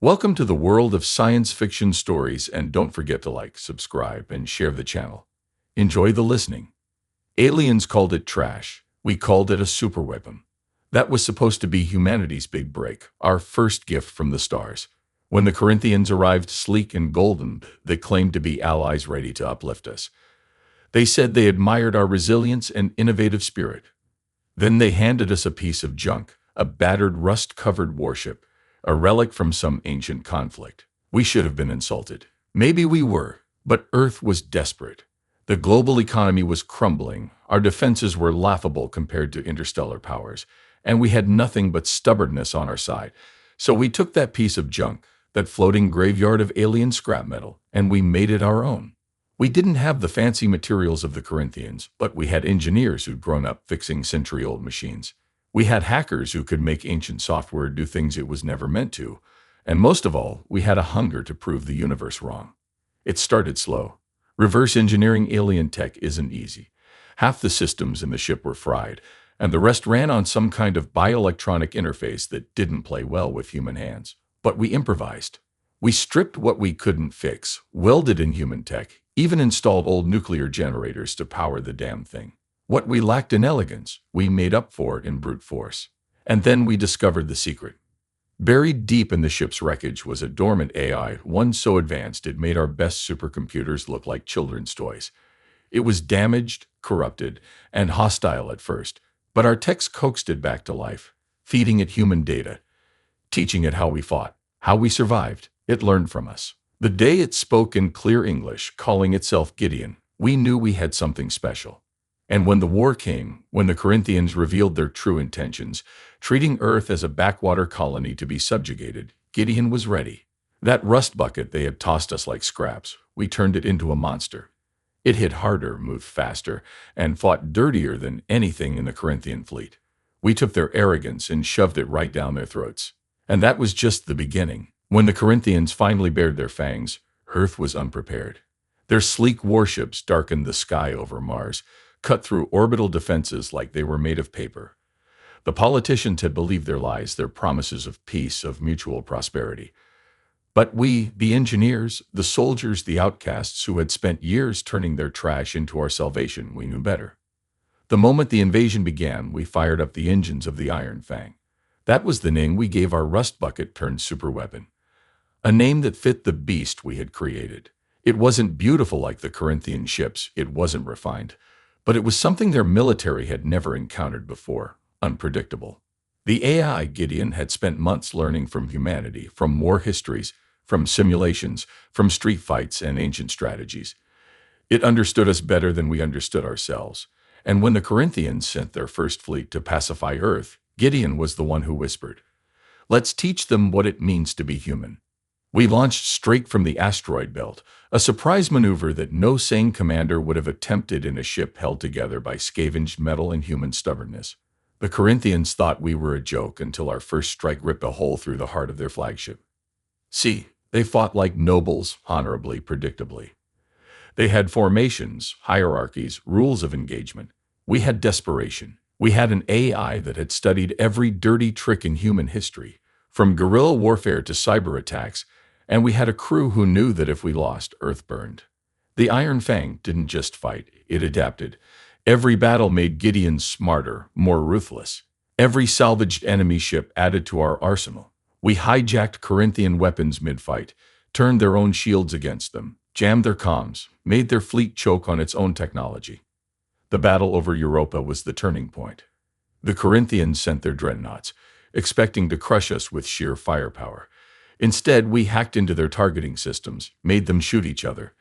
Welcome to the world of science fiction stories, and don't forget to like, subscribe, and share the channel. Enjoy the listening. Aliens called it trash. We called it a superweapon. That was supposed to be humanity's big break, our first gift from the stars. When the Corinthians arrived sleek and golden, they claimed to be allies ready to uplift us. They said they admired our resilience and innovative spirit. Then they handed us a piece of junk, a battered, rust-covered warship, a relic from some ancient conflict. We should have been insulted. Maybe we were, but Earth was desperate. The global economy was crumbling, our defenses were laughable compared to interstellar powers, and we had nothing but stubbornness on our side. So we took that piece of junk, that floating graveyard of alien scrap metal, and we made it our own. We didn't have the fancy materials of the Corinthians, but we had engineers who'd grown up fixing century-old machines. We had hackers who could make ancient software do things it was never meant to. And most of all, we had a hunger to prove the universe wrong. It started slow. Reverse engineering alien tech isn't easy. Half the systems in the ship were fried, and the rest ran on some kind of bioelectronic interface that didn't play well with human hands. But we improvised. We stripped what we couldn't fix, welded in human tech, even installed old nuclear generators to power the damn thing. What we lacked in elegance, we made up for it in brute force. And then we discovered the secret. Buried deep in the ship's wreckage was a dormant AI, one so advanced it made our best supercomputers look like children's toys. It was damaged, corrupted, and hostile at first, but our techs coaxed it back to life, feeding it human data, teaching it how we fought, how we survived. It learned from us. The day it spoke in clear English, calling itself Gideon, we knew we had something special. And when the war came, when the Corinthians revealed their true intentions, treating Earth as a backwater colony to be subjugated, Gideon was ready. That rust bucket they had tossed us like scraps, we turned it into a monster. It hit harder, moved faster, and fought dirtier than anything in the Corinthian fleet. We took their arrogance and shoved it right down their throats. And that was just the beginning. When the Corinthians finally bared their fangs, Earth was unprepared. Their sleek warships darkened the sky over Mars, cut through orbital defenses like they were made of paper. The politicians had believed their lies, their promises of peace, of mutual prosperity. But we, the engineers, the soldiers, the outcasts who had spent years turning their trash into our salvation, we knew better. The moment the invasion began, we fired up the engines of the Iron Fang. That was the name we gave our rust bucket turned superweapon. A name that fit the beast we had created. It wasn't beautiful like the Corinthian ships, it wasn't refined. But it was something their military had never encountered before, unpredictable. The AI Gideon had spent months learning from humanity, from war histories, from simulations, from street fights and ancient strategies. It understood us better than we understood ourselves. And when the Corinthians sent their first fleet to pacify Earth, Gideon was the one who whispered, "Let's teach them what it means to be human." We launched straight from the asteroid belt, a surprise maneuver that no sane commander would have attempted in a ship held together by scavenged metal and human stubbornness. The Corinthians thought we were a joke until our first strike ripped a hole through the heart of their flagship. See, they fought like nobles, honorably, predictably. They had formations, hierarchies, rules of engagement. We had desperation. We had an AI that had studied every dirty trick in human history, from guerrilla warfare to cyber attacks, and we had a crew who knew that if we lost, Earth burned. The Iron Fang didn't just fight, it adapted. Every battle made Gideon smarter, more ruthless. Every salvaged enemy ship added to our arsenal. We hijacked Corinthian weapons mid-fight, turned their own shields against them, jammed their comms, made their fleet choke on its own technology. The battle over Europa was the turning point. The Corinthians sent their dreadnoughts, expecting to crush us with sheer firepower. Instead, we hacked into their targeting systems, made them shoot each other.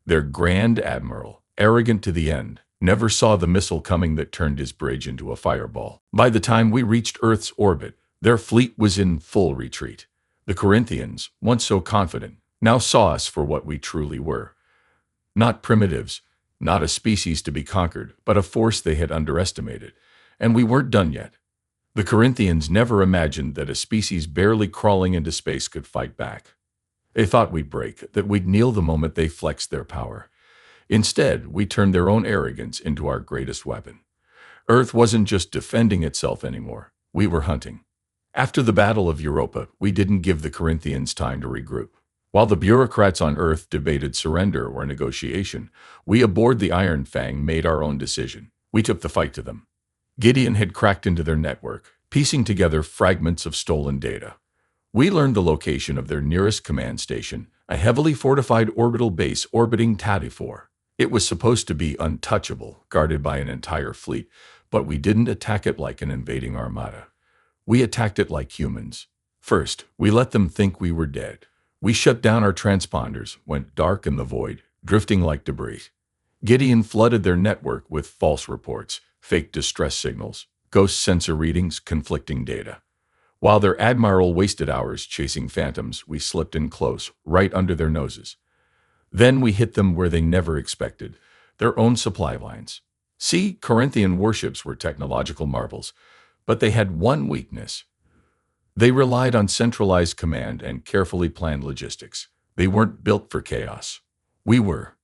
Their Grand Admiral, arrogant to the end, never saw the missile coming that turned his bridge into a fireball. By the time we reached Earth's orbit, their fleet was in full retreat. The Corinthians, once so confident, now saw us for what we truly were. Not primitives, not a species to be conquered, but a force they had underestimated. And we weren't done yet. The Corinthians never imagined that a species barely crawling into space could fight back. They thought we'd break, that we'd kneel the moment they flexed their power. Instead, we turned their own arrogance into our greatest weapon. Earth wasn't just defending itself anymore. We were hunting. After the Battle of Europa, we didn't give the Corinthians time to regroup. While the bureaucrats on Earth debated surrender or negotiation, we aboard the Iron Fang made our own decision. We took the fight to them. Gideon had cracked into their network, piecing together fragments of stolen data. We learned the location of their nearest command station, a heavily fortified orbital base orbiting Tadifor. It was supposed to be untouchable, guarded by an entire fleet, but we didn't attack it like an invading armada. We attacked it like humans. First, we let them think we were dead. We shut down our transponders, went dark in the void, drifting like debris. Gideon flooded their network with false reports, fake distress signals, ghost sensor readings, conflicting data. While their admiral wasted hours chasing phantoms, we slipped in close, right under their noses. Then we hit them where they never expected, their own supply lines. See, Corinthian warships were technological marvels, but they had one weakness. They relied on centralized command and carefully planned logistics. They weren't built for chaos. We were.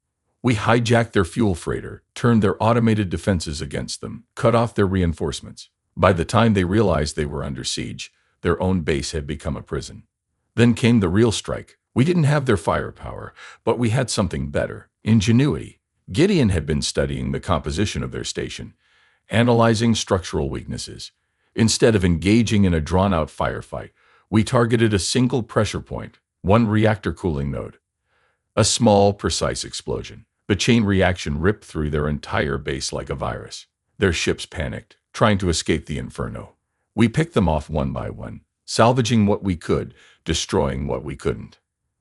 We hijacked their fuel freighter, turned their automated defenses against them, cut off their reinforcements. By the time they realized they were under siege, their own base had become a prison. Then came the real strike. We didn't have their firepower, but we had something better: ingenuity. Gideon had been studying the composition of their station, analyzing structural weaknesses. Instead of engaging in a drawn-out firefight, we targeted a single pressure point, one reactor cooling node. A small, precise explosion. The chain reaction ripped through their entire base like a virus. Their ships panicked, trying to escape the inferno. We picked them off one by one, salvaging what we could, destroying what we couldn't.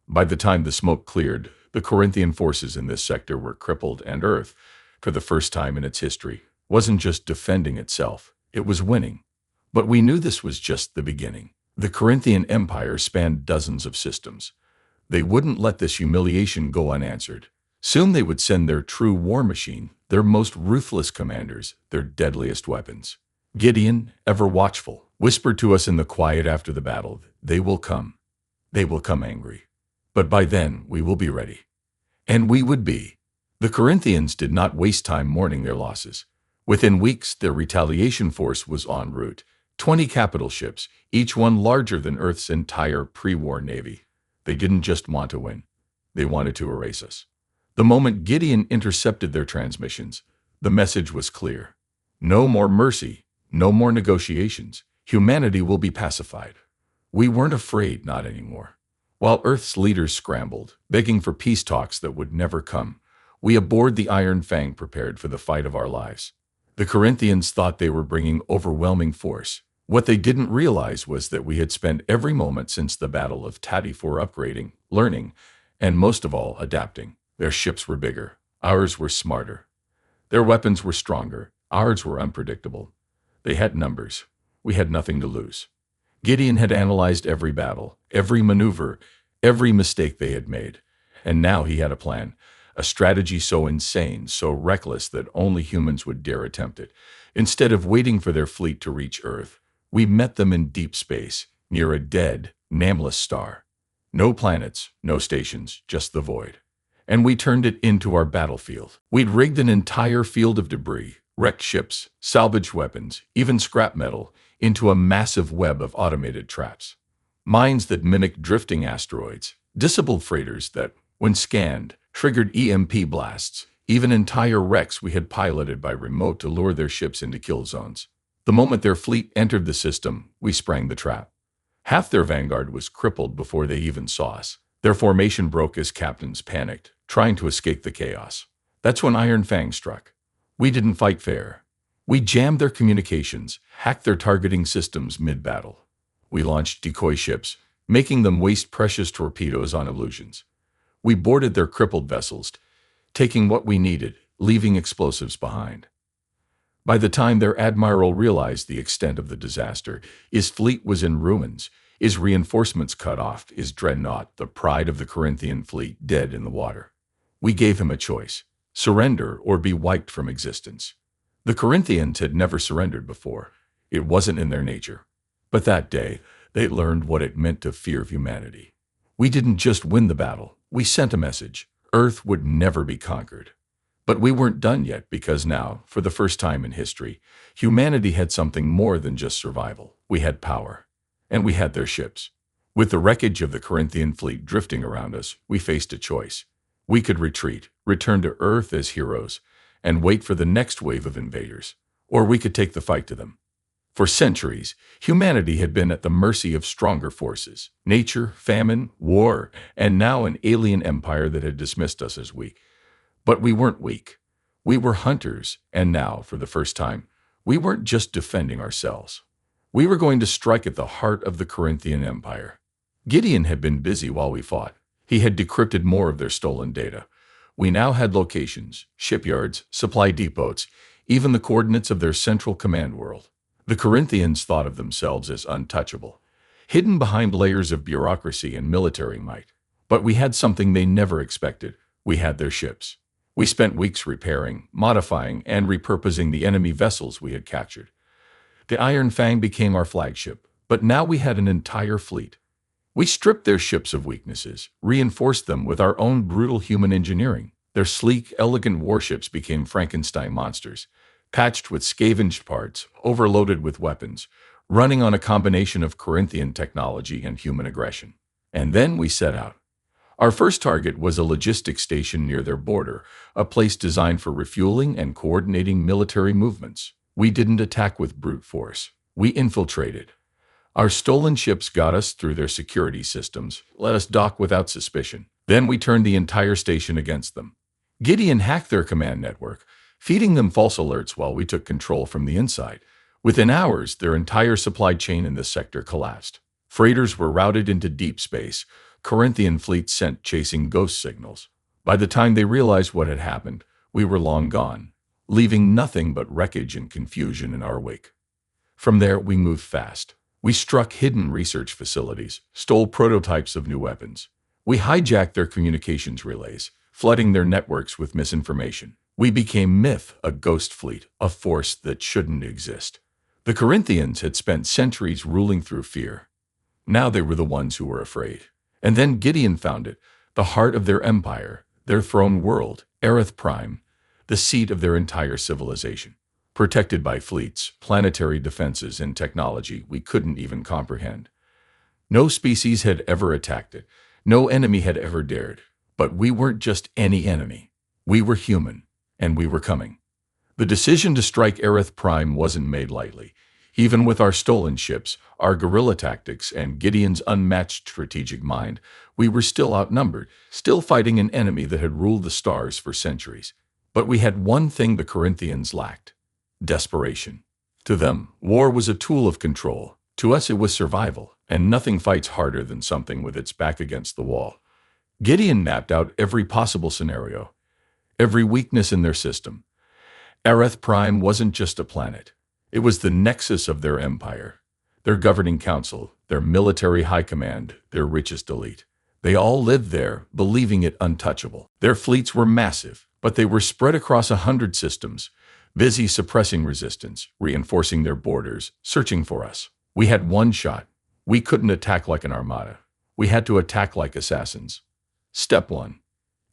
By the time the smoke cleared, the Corinthian forces in this sector were crippled, and Earth, for the first time in its history, wasn't just defending itself, it was winning. But we knew this was just the beginning. The Corinthian Empire spanned dozens of systems. They wouldn't let this humiliation go unanswered. Soon they would send their true war machine, their most ruthless commanders, their deadliest weapons. Gideon, ever watchful, whispered to us in the quiet after the battle, "They will come. They will come angry. But by then, we will be ready." And we would be. The Corinthians did not waste time mourning their losses. Within weeks, their retaliation force was en route. 20 capital ships, each one larger than Earth's entire pre-war navy. They didn't just want to win. They wanted to erase us. The moment Gideon intercepted their transmissions, the message was clear. No more mercy, no more negotiations. Humanity will be pacified. We weren't afraid, not anymore. While Earth's leaders scrambled, begging for peace talks that would never come, we aboard the Iron Fang prepared for the fight of our lives. The Corinthians thought they were bringing overwhelming force. What they didn't realize was that we had spent every moment since the Battle of Tadifor upgrading, learning, and most of all, adapting. Their ships were bigger. Ours were smarter. Their weapons were stronger. Ours were unpredictable. They had numbers. We had nothing to lose. Gideon had analyzed every battle, every maneuver, every mistake they had made. And now he had a plan, a strategy so insane, so reckless that only humans would dare attempt it. Instead of waiting for their fleet to reach Earth, we met them in deep space, near a dead, nameless star. No planets, no stations, just the void. And we turned it into our battlefield. We'd rigged an entire field of debris, wrecked ships, salvaged weapons, even scrap metal, into a massive web of automated traps. Mines that mimicked drifting asteroids, disabled freighters that, when scanned, triggered EMP blasts, even entire wrecks we had piloted by remote to lure their ships into kill zones. The moment their fleet entered the system, we sprang the trap. Half their vanguard was crippled before they even saw us. Their formation broke as captains panicked, trying to escape the chaos. That's when Iron Fang struck. We didn't fight fair. We jammed their communications, hacked their targeting systems mid-battle. We launched decoy ships, making them waste precious torpedoes on illusions. We boarded their crippled vessels, taking what we needed, leaving explosives behind. By the time their admiral realized the extent of the disaster, his fleet was in ruins, his reinforcements cut off, his dreadnought, the pride of the Corinthian fleet, dead in the water. We gave him a choice: surrender or be wiped from existence. The Corinthians had never surrendered before. It wasn't in their nature. But that day, they learned what it meant to fear humanity. We didn't just win the battle. We sent a message. Earth would never be conquered. But we weren't done yet, because now, for the first time in history, humanity had something more than just survival. We had power. and we had their ships. With the wreckage of the Corinthian fleet drifting around us, we faced a choice. We could retreat, return to Earth as heroes, and wait for the next wave of invaders, or we could take the fight to them. For centuries, humanity had been at the mercy of stronger forces, nature, famine, war, and now an alien empire that had dismissed us as weak. But we weren't weak. We were hunters, and now, for the first time, we weren't just defending ourselves. We were going to strike at the heart of the Corinthian Empire. Gideon had been busy while we fought. He had decrypted more of their stolen data. We now had locations, shipyards, supply depots, even the coordinates of their central command world. The Corinthians thought of themselves as untouchable, hidden behind layers of bureaucracy and military might. But we had something they never expected. We had their ships. We spent weeks repairing, modifying, and repurposing the enemy vessels we had captured. The Iron Fang became our flagship, but now we had an entire fleet. We stripped their ships of weaknesses, reinforced them with our own brutal human engineering. Their sleek, elegant warships became Frankenstein monsters, patched with scavenged parts, overloaded with weapons, running on a combination of Corinthian technology and human aggression. And then we set out. Our first target was a logistics station near their border, a place designed for refueling and coordinating military movements. We didn't attack with brute force. We infiltrated. Our stolen ships got us through their security systems, let us dock without suspicion. Then we turned the entire station against them. Gideon hacked their command network, feeding them false alerts while we took control from the inside. Within hours, their entire supply chain in this sector collapsed. Freighters were routed into deep space. Corinthian fleets sent chasing ghost signals. By the time they realized what had happened, we were long gone, leaving nothing but wreckage and confusion in our wake. From there, we moved fast. We struck hidden research facilities, stole prototypes of new weapons. We hijacked their communications relays, flooding their networks with misinformation. We became myth, a ghost fleet, a force that shouldn't exist. The Corinthians had spent centuries ruling through fear. Now they were the ones who were afraid. And then Gideon found it, the heart of their empire, their throne world, Aerith Prime, the seat of their entire civilization. Protected by fleets, planetary defenses, and technology we couldn't even comprehend. No species had ever attacked it. No enemy had ever dared. But we weren't just any enemy. We were human, and we were coming. The decision to strike Aerith Prime wasn't made lightly. Even with our stolen ships, our guerrilla tactics, and Gideon's unmatched strategic mind, we were still outnumbered, still fighting an enemy that had ruled the stars for centuries. But we had one thing the Corinthians lacked: desperation. To them, war was a tool of control. To us, it was survival, and nothing fights harder than something with its back against the wall. Gideon mapped out every possible scenario, every weakness in their system. Aerith Prime wasn't just a planet. It was the nexus of their empire, their governing council, their military high command, their richest elite. They all lived there, believing it untouchable. Their fleets were massive, but they were spread across 100 systems, busy suppressing resistance, reinforcing their borders, searching for us. We had one shot. We couldn't attack like an armada. We had to attack like assassins. Step 1.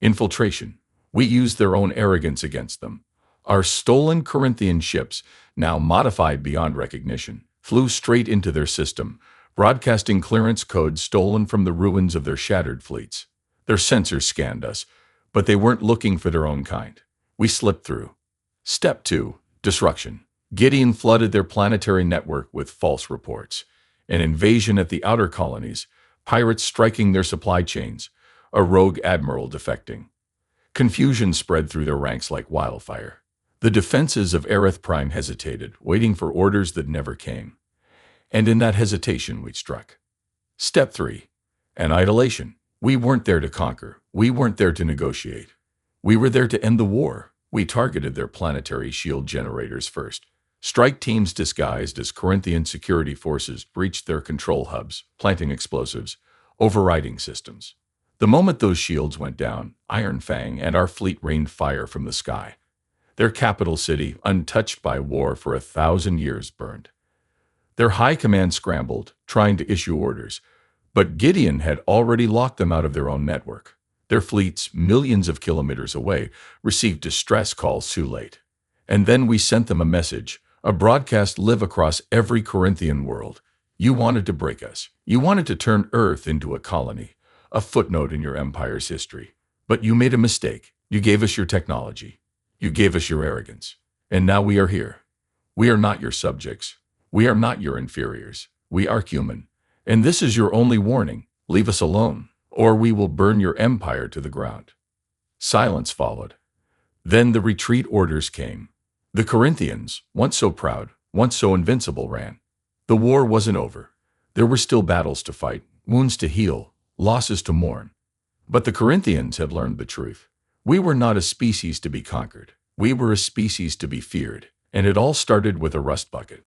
Infiltration. We used their own arrogance against them. Our stolen Corinthian ships, now modified beyond recognition, flew straight into their system, broadcasting clearance codes stolen from the ruins of their shattered fleets. Their sensors scanned us, but they weren't looking for their own kind. We slipped through. Step 2. Disruption. Gideon flooded their planetary network with false reports. An invasion at the outer colonies, pirates striking their supply chains, a rogue admiral defecting. Confusion spread through their ranks like wildfire. The defenses of Aerith Prime hesitated, waiting for orders that never came. And in that hesitation, we struck. Step 3. Annihilation. We weren't there to conquer. We weren't there to negotiate. We were there to end the war. We targeted their planetary shield generators first. Strike teams disguised as Corinthian security forces breached their control hubs, planting explosives, overriding systems. The moment those shields went down, Iron Fang and our fleet rained fire from the sky. Their capital city, untouched by war for 1,000 years, burned. Their high command scrambled, trying to issue orders, but Gideon had already locked them out of their own network. Their fleets, millions of kilometers away, received distress calls too late. And then we sent them a message, a broadcast live across every Corinthian world. You wanted to break us. You wanted to turn Earth into a colony, a footnote in your empire's history. But you made a mistake. You gave us your technology. You gave us your arrogance. And now we are here. We are not your subjects. We are not your inferiors. We are human. And this is your only warning. Leave us alone, or we will burn your empire to the ground. Silence followed. Then the retreat orders came. The Corinthians, once so proud, once so invincible, ran. The war wasn't over. There were still battles to fight, wounds to heal, losses to mourn. But the Corinthians had learned the truth. We were not a species to be conquered. We were a species to be feared. And it all started with a rust bucket.